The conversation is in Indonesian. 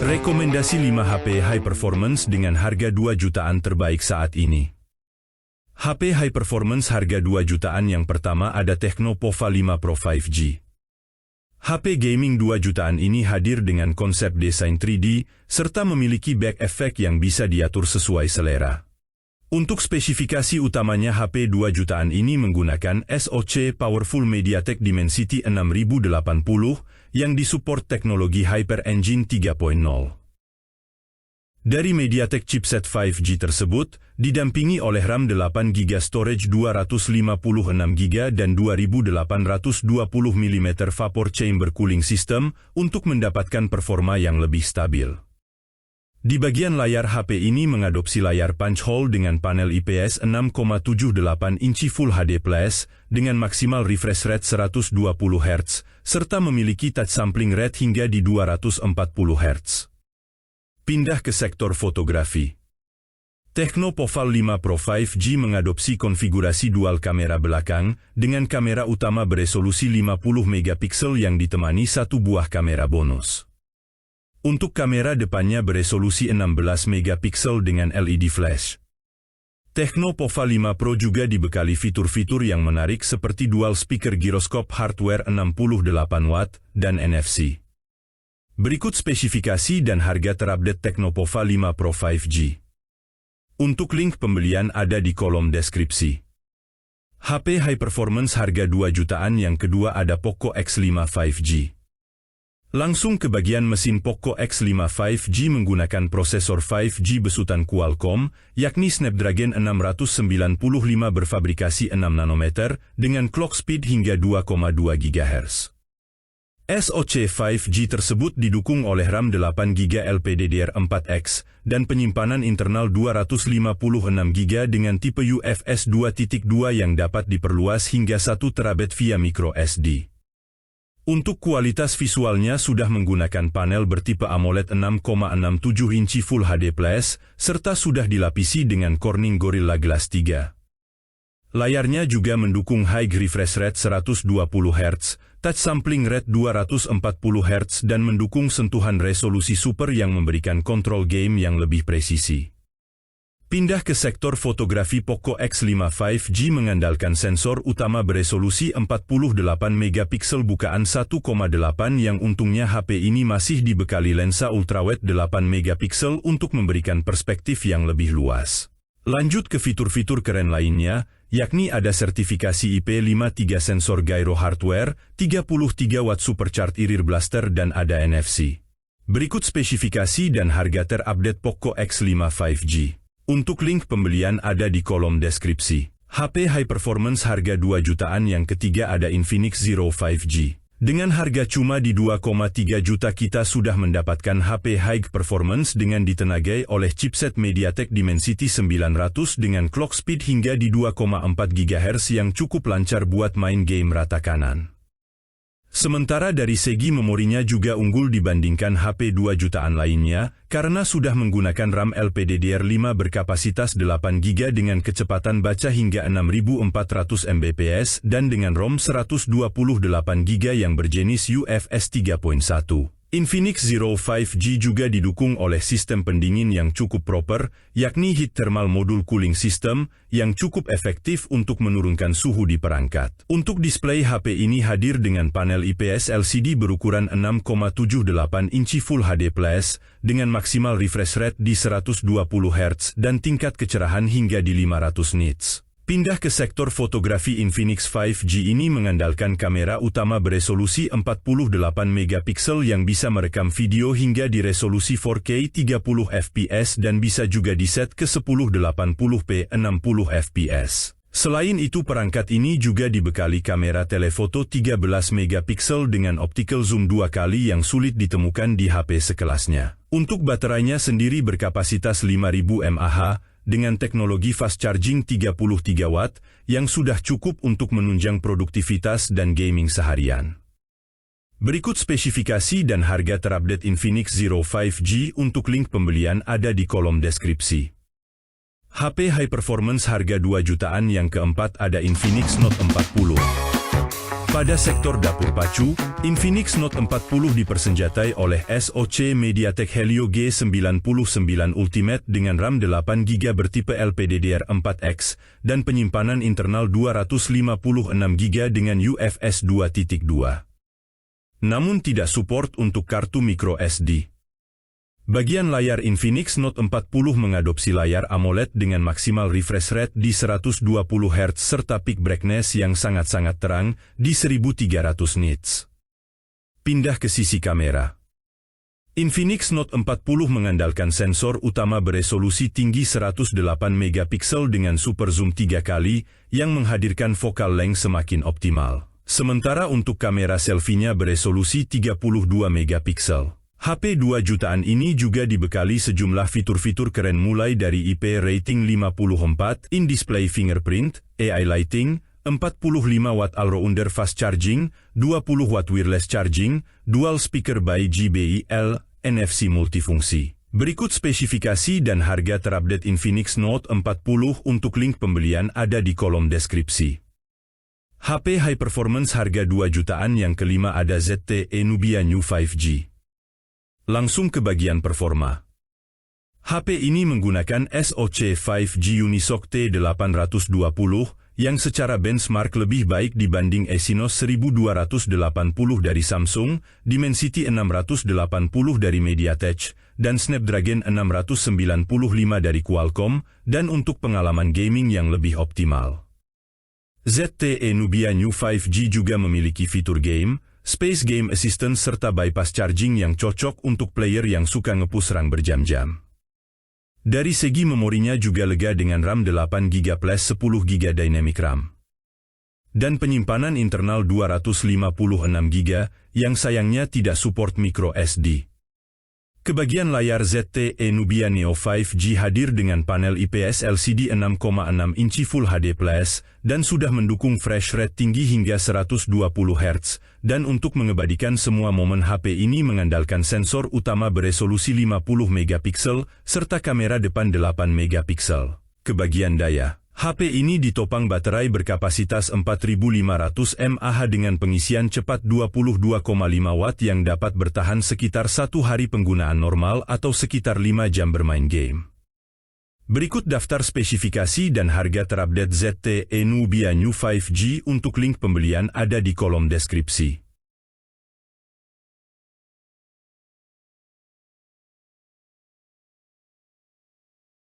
Rekomendasi 5 HP high performance dengan harga 2 jutaan terbaik saat ini. HP high performance harga 2 jutaan yang pertama ada Tecno Pova 5 Pro 5G. HP gaming 2 jutaan ini hadir dengan konsep desain 3D, serta memiliki back effect yang bisa diatur sesuai selera. Untuk spesifikasi utamanya HP 2 jutaan ini menggunakan SoC Powerful MediaTek Dimensity 6080 yang disupport teknologi Hyper Engine 3.0. Dari MediaTek chipset 5G tersebut, didampingi oleh RAM 8GB storage 256GB dan 2820 mm vapor chamber cooling system untuk mendapatkan performa yang lebih stabil. Di bagian layar HP ini mengadopsi layar punch hole dengan panel IPS 6,78 inci Full HD Plus dengan maksimal refresh rate 120 Hz, serta memiliki touch sampling rate hingga di 240 Hz. Pindah ke sektor fotografi. Tecno Pova 5 Pro 5G mengadopsi konfigurasi dual kamera belakang dengan kamera utama beresolusi 50 MP yang ditemani satu buah kamera bonus. Untuk kamera depannya beresolusi 16 MP dengan LED flash. Tecno Pova 5 Pro juga dibekali fitur-fitur yang menarik seperti dual speaker gyroscope hardware 68 watt dan NFC. Berikut spesifikasi dan harga terupdate Tecno Pova 5 Pro 5G. Untuk link pembelian ada di kolom deskripsi. HP high performance harga 2 jutaan yang kedua ada Poco X5 5G. Langsung ke bagian mesin. Poco X5 5G menggunakan prosesor 5G besutan Qualcomm, yakni Snapdragon 695 berfabrikasi 6 nanometer dengan clock speed hingga 2,2 GHz. SoC 5G tersebut didukung oleh RAM 8GB LPDDR4X dan penyimpanan internal 256GB dengan tipe UFS 2.2 yang dapat diperluas hingga 1 TB via microSD. Untuk kualitas visualnya sudah menggunakan panel bertipe AMOLED 6,67 inci Full HD Plus, serta sudah dilapisi dengan Corning Gorilla Glass 3. Layarnya juga mendukung high refresh rate 120 Hz, touch sampling rate 240 Hz dan mendukung sentuhan resolusi super yang memberikan kontrol game yang lebih presisi. Pindah ke sektor fotografi. Poco X5 5G mengandalkan sensor utama beresolusi 48 MP bukaan 1,8 yang untungnya HP ini masih dibekali lensa ultrawide 8 MP untuk memberikan perspektif yang lebih luas. Lanjut ke fitur-fitur keren lainnya, yakni ada sertifikasi IP53 sensor gyro hardware, 33 watt supercharged rear blaster dan ada NFC. Berikut spesifikasi dan harga terupdate Poco X5 5G. Untuk link pembelian ada di kolom deskripsi. HP high performance harga 2 jutaan yang ketiga ada Infinix Zero 5G. Dengan harga cuma di 2,3 juta kita sudah mendapatkan HP high performance dengan ditenagai oleh chipset MediaTek Dimensity 900 dengan clock speed hingga di 2,4 GHz yang cukup lancar buat main game rata kanan. Sementara dari segi memorinya juga unggul dibandingkan HP 2 jutaan lainnya, karena sudah menggunakan RAM LPDDR5 berkapasitas 8GB dengan kecepatan baca hingga 6400 Mbps dan dengan ROM 128GB yang berjenis UFS 3.1. Infinix Zero 5G juga didukung oleh sistem pendingin yang cukup proper, yakni Heat Thermal Module Cooling System, yang cukup efektif untuk menurunkan suhu di perangkat. Untuk display HP ini hadir dengan panel IPS LCD berukuran 6,78 inci Full HD Plus, dengan maksimal refresh rate di 120 Hz dan tingkat kecerahan hingga di 500 nits. Pindah ke sektor fotografi. Infinix 5G ini mengandalkan kamera utama beresolusi 48 MP yang bisa merekam video hingga di resolusi 4K 30 fps dan bisa juga diset ke 1080p 60 fps. Selain itu perangkat ini juga dibekali kamera telefoto 13 MP dengan optical zoom 2 kali yang sulit ditemukan di HP sekelasnya. Untuk baterainya sendiri berkapasitas 5000 mAh, dengan teknologi fast charging 33 watt yang sudah cukup untuk menunjang produktivitas dan gaming seharian. Berikut spesifikasi dan harga terupdate Infinix Zero 5G. Untuk link pembelian ada di kolom deskripsi. HP high performance harga 2 jutaan yang keempat ada Infinix Note 40. Pada sektor dapur pacu, Infinix Note 40 dipersenjatai oleh SoC MediaTek Helio G99 Ultimate dengan RAM 8GB bertipe LPDDR4X dan penyimpanan internal 256GB dengan UFS 2.2. Namun tidak support untuk kartu microSD. Bagian layar Infinix Note 40 mengadopsi layar AMOLED dengan maksimal refresh rate di 120Hz serta peak brightness yang sangat-sangat terang di 1300 nits. Pindah ke sisi kamera. Infinix Note 40 mengandalkan sensor utama beresolusi tinggi 108 megapiksel dengan super zoom 3 kali yang menghadirkan focal length semakin optimal. Sementara untuk kamera selfie-nya beresolusi 32 megapiksel. HP 2 jutaan ini juga dibekali sejumlah fitur-fitur keren mulai dari IP rating 54, in-display fingerprint, AI lighting, 45 watt all-rounder fast charging, 20 watt wireless charging, dual speaker by JBL, NFC multifungsi. Berikut spesifikasi dan harga terupdate Infinix Note 40 untuk link pembelian ada di kolom deskripsi. HP high performance harga 2 jutaan yang kelima ada ZTE Nubia New 5G. Langsung ke bagian performa. HP ini menggunakan SoC 5G Unisoc T820 yang secara benchmark lebih baik dibanding Exynos 1280 dari Samsung, Dimensity 680 dari MediaTek, dan Snapdragon 695 dari Qualcomm, dan untuk pengalaman gaming yang lebih optimal. ZTE Nubia New 5G juga memiliki fitur game, Space Game Assistant serta bypass charging yang cocok untuk player yang suka ngepush rang berjam-jam. Dari segi memorinya juga lega dengan RAM 8GB plus 10GB Dynamic RAM. Dan penyimpanan internal 256GB yang sayangnya tidak support microSD. Kebagian layar ZTE Nubia Neo 5G hadir dengan panel IPS LCD 6,6 inci Full HD+, dan sudah mendukung refresh rate tinggi hingga 120Hz, dan untuk mengabadikan semua momen HP ini mengandalkan sensor utama beresolusi 50 megapiksel, serta kamera depan 8 megapiksel. Kebagian daya. HP ini ditopang baterai berkapasitas 4500 mAh dengan pengisian cepat 22,5 watt yang dapat bertahan sekitar 1 hari penggunaan normal atau sekitar 5 jam bermain game. Berikut daftar spesifikasi dan harga terupdate ZTE Nubia New 5G untuk link pembelian ada di kolom deskripsi.